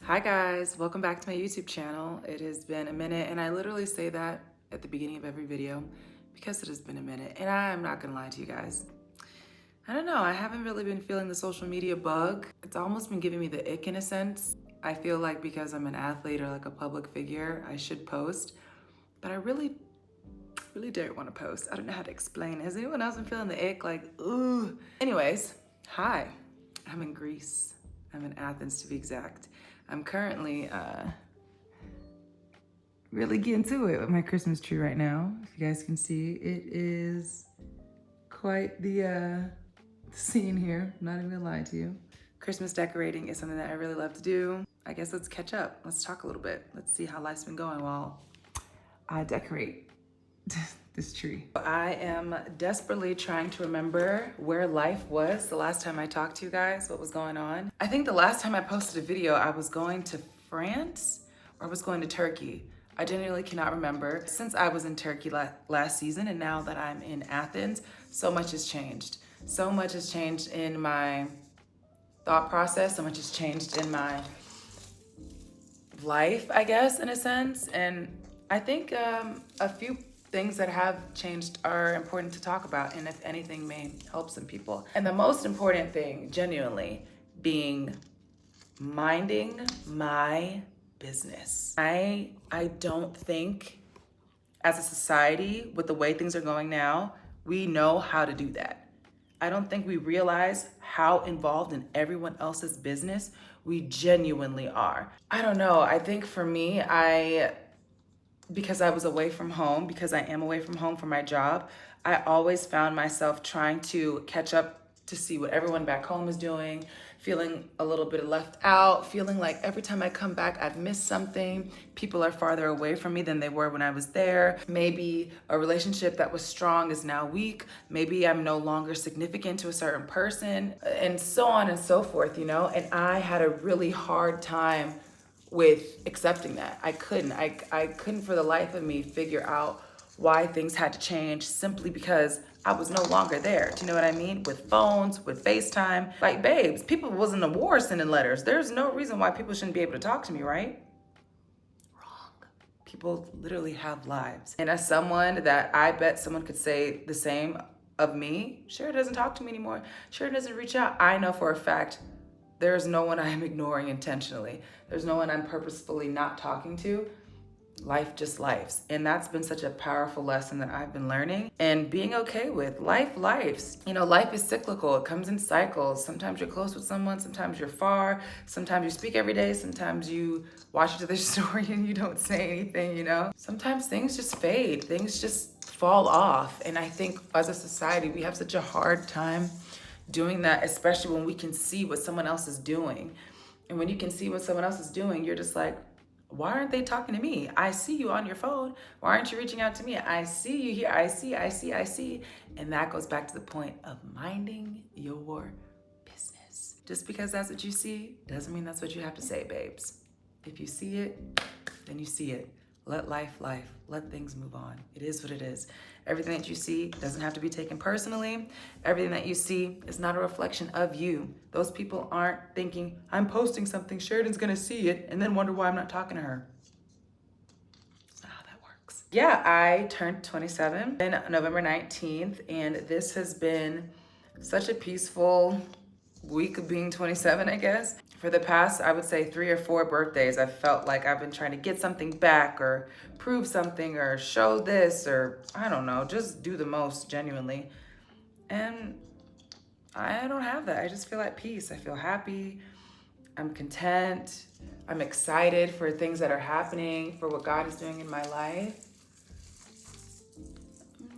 Hi guys, welcome back to my YouTube channel. It has been a minute, and I literally say that at the beginning of every video because it has been a minute, and I'm not gonna lie to you guys. I don't know, I haven't really been feeling the social media bug. It's almost been giving me the ick in a sense. I feel like because I'm an athlete or like a public figure, I should post, but I really don't want to post. I don't know how to explain. Has anyone else been feeling the ick? Like, ooh. Anyways, hi, I'm in Greece. I'm in Athens to be exact. I'm currently really getting to it with my Christmas tree right now. If you guys can see, it is quite the scene here. I'm not even gonna lie to you. Christmas decorating is something that I really love to do. I guess let's catch up. Let's talk a little bit. Let's see how life's been going while I decorate this tree. I am desperately trying to remember where life was the last time I talked to you guys, what was going on. I think the last time I posted a video, I was going to France or I was going to Turkey. I genuinely cannot remember. Since I was in Turkey last season and now that I'm in Athens, so much has changed. So much has changed in my thought process, so much has changed in my life, I guess, in a sense. And I think a few things that have changed are important to talk about, and if anything may help some people. And the most important thing, genuinely, being minding my business. I don't think as a society, with the way things are going now, we know how to do that. I don't think we realize how involved in everyone else's business we genuinely are. I don't know, I think for me, because I was away from home, because I am away from home for my job, I always found myself trying to catch up to see what everyone back home is doing, feeling a little bit left out, feeling like every time I come back, I've missed something. People are farther away from me than they were when I was there. Maybe a relationship that was strong is now weak. Maybe I'm no longer significant to a certain person, and so on and so forth, you know? And I had a really hard time with accepting that. I couldn't for the life of me figure out why things had to change simply because I was no longer there. Do you know what I mean? With phones, with FaceTime. Like, babes, people was in the war sending letters. There's no reason why people shouldn't be able to talk to me, right? Wrong. People literally have lives. And as someone that I bet someone could say the same of me, Sherry doesn't talk to me anymore. Sherry doesn't reach out. I know for a fact there's no one I'm ignoring intentionally. There's no one I'm purposefully not talking to. Life just lives. And that's been such a powerful lesson that I've been learning and being okay with. Lives. You know, life is cyclical. It comes in cycles. Sometimes you're close with someone, sometimes you're far, sometimes you speak every day, sometimes you watch each other's story and you don't say anything, you know? Sometimes things just fade, things just fall off. And I think as a society, we have such a hard time doing that, especially when we can see what someone else is doing. And when you can see what someone else is doing, you're just like, why aren't they talking to me? I see you on your phone. Why aren't you reaching out to me? I see you here. I see. And that goes back to the point of minding your business. Just because that's what you see doesn't mean that's what you have to say, babes. If you see it, then you see it. Let life. Let things move on. It is what it is. Everything that you see doesn't have to be taken personally. Everything that you see is not a reflection of you. Those people aren't thinking, I'm posting something, Sheridan's gonna see it, and then wonder why I'm not talking to her. That's not how that works. Yeah, I turned 27 on November 19th, and this has been such a peaceful week of being 27, I guess. For the past, I would say 3 or 4 birthdays, I felt like I've been trying to get something back or prove something or show this or I don't know, just do the most genuinely. And I don't have that. I just feel at peace. I feel happy. I'm content. I'm excited for things that are happening, for what God is doing in my life.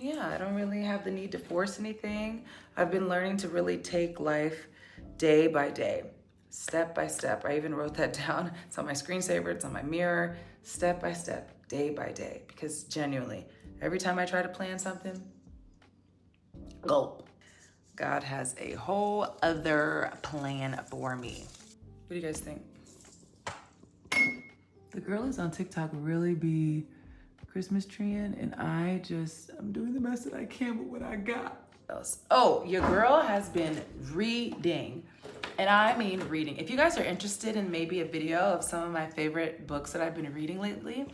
Yeah, I don't really have the need to force anything. I've been learning to really take life day by day, step by step. I even wrote that down. It's on my screensaver, it's on my mirror, step by step, day by day. Because genuinely, every time I try to plan something, gulp. God has a whole other plan for me. What do you guys think? The girlies on TikTok really be Christmas treeing, and I'm doing the best that I can with what I got. Oh, your girl has been reading. And I mean reading. If you guys are interested in maybe a video of some of my favorite books that I've been reading lately,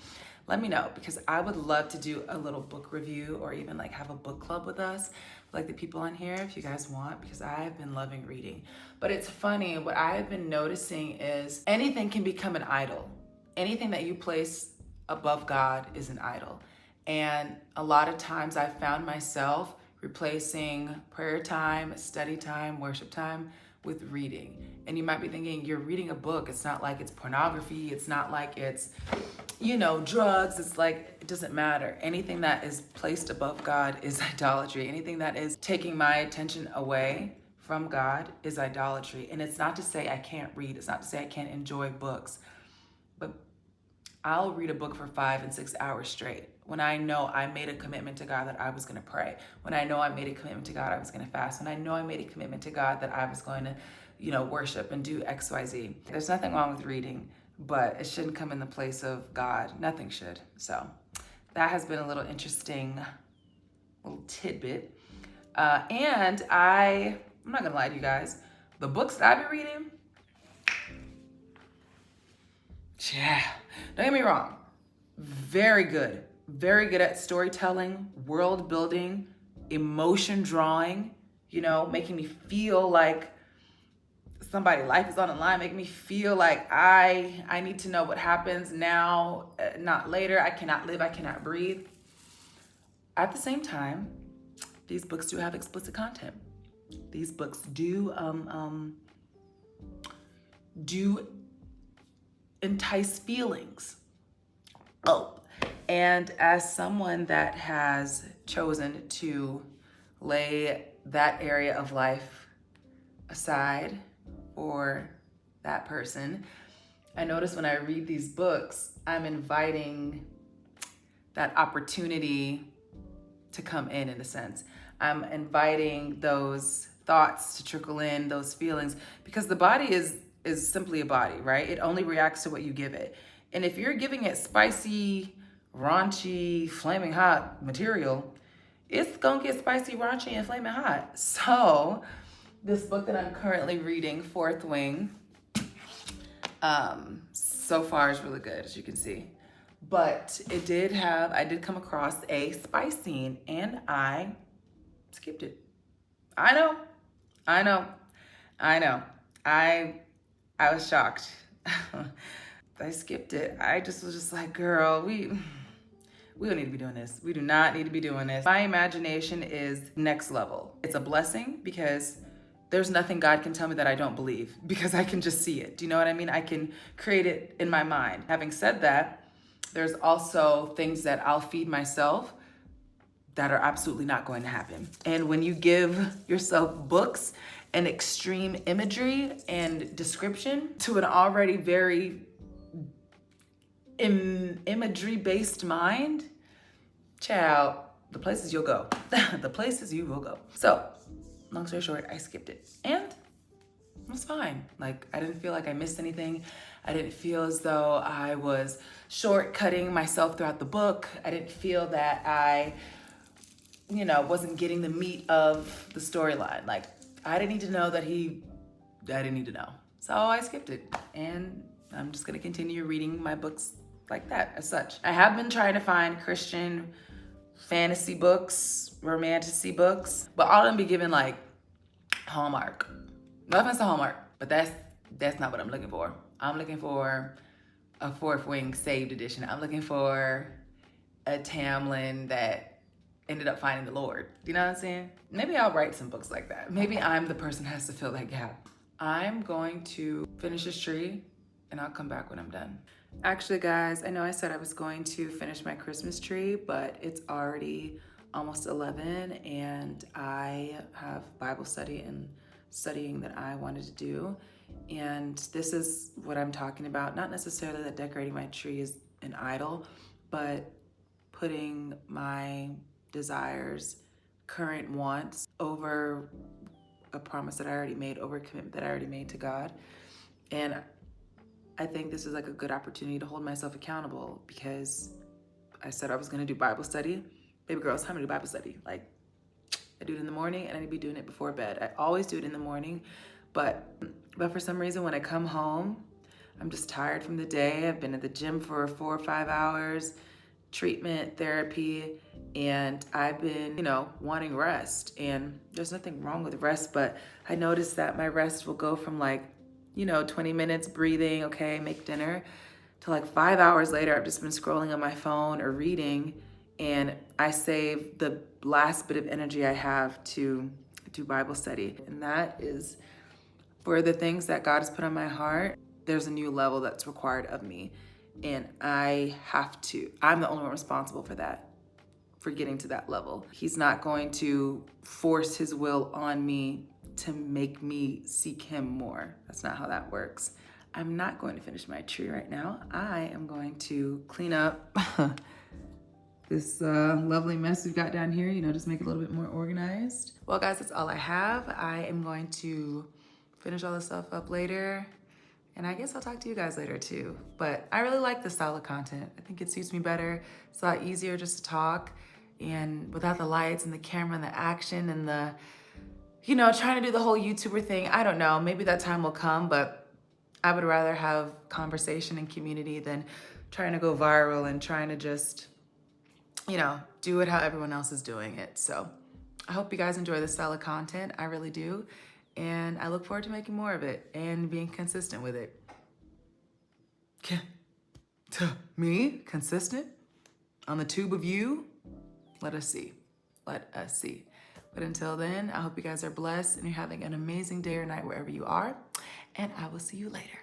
let me know, because I would love to do a little book review or even like have a book club with us, like the people on here, if you guys want, because I've been loving reading. But it's funny, what I have been noticing is anything can become an idol. Anything that you place above God is an idol. And a lot of times I've found myself replacing prayer time, study time, worship time with reading. And you might be thinking, you're reading a book. It's not like it's pornography. It's not like it's, drugs. It's like, it doesn't matter. Anything that is placed above God is idolatry. Anything that is taking my attention away from God is idolatry. And it's not to say I can't read. It's not to say I can't enjoy books. But I'll read a book for 5 and 6 hours straight when I know I made a commitment to God that I was going to pray, when I know I made a commitment to God I was going to fast, when I know I made a commitment to God that I was going to, worship and do X, Y, Z. There's nothing wrong with reading, but it shouldn't come in the place of God. Nothing should. So that has been a little interesting little tidbit. And I'm not going to lie to you guys, the books that I've been reading, yeah, don't get me wrong, very good at storytelling, world building, emotion drawing, making me feel like somebody's life is on the line, making me feel like I need to know what happens now, not later. I cannot live, I cannot breathe. At the same time, these books do have explicit content. These books do entice feelings. And as someone that has chosen to lay that area of life aside for that person, I notice when I read these books, I'm inviting that opportunity to come in a sense. I'm inviting those thoughts to trickle in, those feelings, because the body is simply a body, right? It only reacts to what you give it. And if you're giving it spicy, raunchy, flaming hot material, it's gonna get spicy, raunchy, and flaming hot. So this book that I'm currently reading, Fourth Wing, so far is really good, as you can see. But I did come across a spice scene and I skipped it. I know. I was shocked. I skipped it. I was just like, girl, we don't need to be doing this. We do not need to be doing this. My imagination is next level. It's a blessing because there's nothing God can tell me that I don't believe, because I can just see it. Do you know what I mean? I can create it in my mind. Having said that, there's also things that I'll feed myself that are absolutely not going to happen. And when you give yourself books and extreme imagery and description to an already very imagery-based mind, child, the places you'll go. The places you will go. So, long story short, I skipped it. And it was fine. Like, I didn't feel like I missed anything. I didn't feel as though I was shortcutting myself throughout the book. I didn't feel that I, wasn't getting the meat of the storyline. Like, I didn't need to know I didn't need to know. So I skipped it. And I'm just gonna continue reading my books like that, as such. I have been trying to find Christian fantasy books, romantasy books, but all of them be given like Hallmark. No offense to Hallmark, but that's not what I'm looking for. I'm looking for a Fourth Wing saved edition. I'm looking for a Tamlin that ended up finding the Lord. You know what I'm saying? Maybe I'll write some books like that. Maybe I'm the person who has to fill that gap. I'm going to finish this tree and I'll come back when I'm done. Actually, guys, I know I said I was going to finish my Christmas tree, but it's already almost 11 and I have Bible study and studying that I wanted to do. And this is what I'm talking about. Not necessarily that decorating my tree is an idol, but putting my desires, current wants over a promise that I already made, over a commitment that I already made to God. And I think this is like a good opportunity to hold myself accountable, because I said I was gonna do Bible study. Baby girl, it's time to do Bible study. Like, I do it in the morning and I need to be doing it before bed. I always do it in the morning, but But for some reason, when I come home, I'm just tired from the day. I've been at the gym for 4 or 5 hours, treatment, therapy, and I've been, wanting rest. And there's nothing wrong with rest, but I noticed that my rest will go from 20 minutes breathing, okay, make dinner, to 5 hours later, I've just been scrolling on my phone or reading, and I save the last bit of energy I have to do Bible study. And that is for the things that God has put on my heart. There's a new level that's required of me. And I'm the only one responsible for that, for getting to that level. He's not going to force his will on me to make me seek him more. That's not how that works. I'm not going to finish my tree right now. I am going to clean up this lovely mess we've got down here, just make it a little bit more organized. Well, guys, that's all I have. I am going to finish all this stuff up later, and I guess I'll talk to you guys later too. But I really like this style of content. I think it suits me better. It's a lot easier just to talk, and without the lights and the camera and the action and the, trying to do the whole YouTuber thing. I don't know, maybe that time will come, but I would rather have conversation and community than trying to go viral and trying to just, do it how everyone else is doing it. So I hope you guys enjoy this style of content. I really do. And I look forward to making more of it and being consistent with it. Me? Consistent? On the tube of you? Let us see. Let us see. But until then, I hope you guys are blessed and you're having an amazing day or night wherever you are. And I will see you later.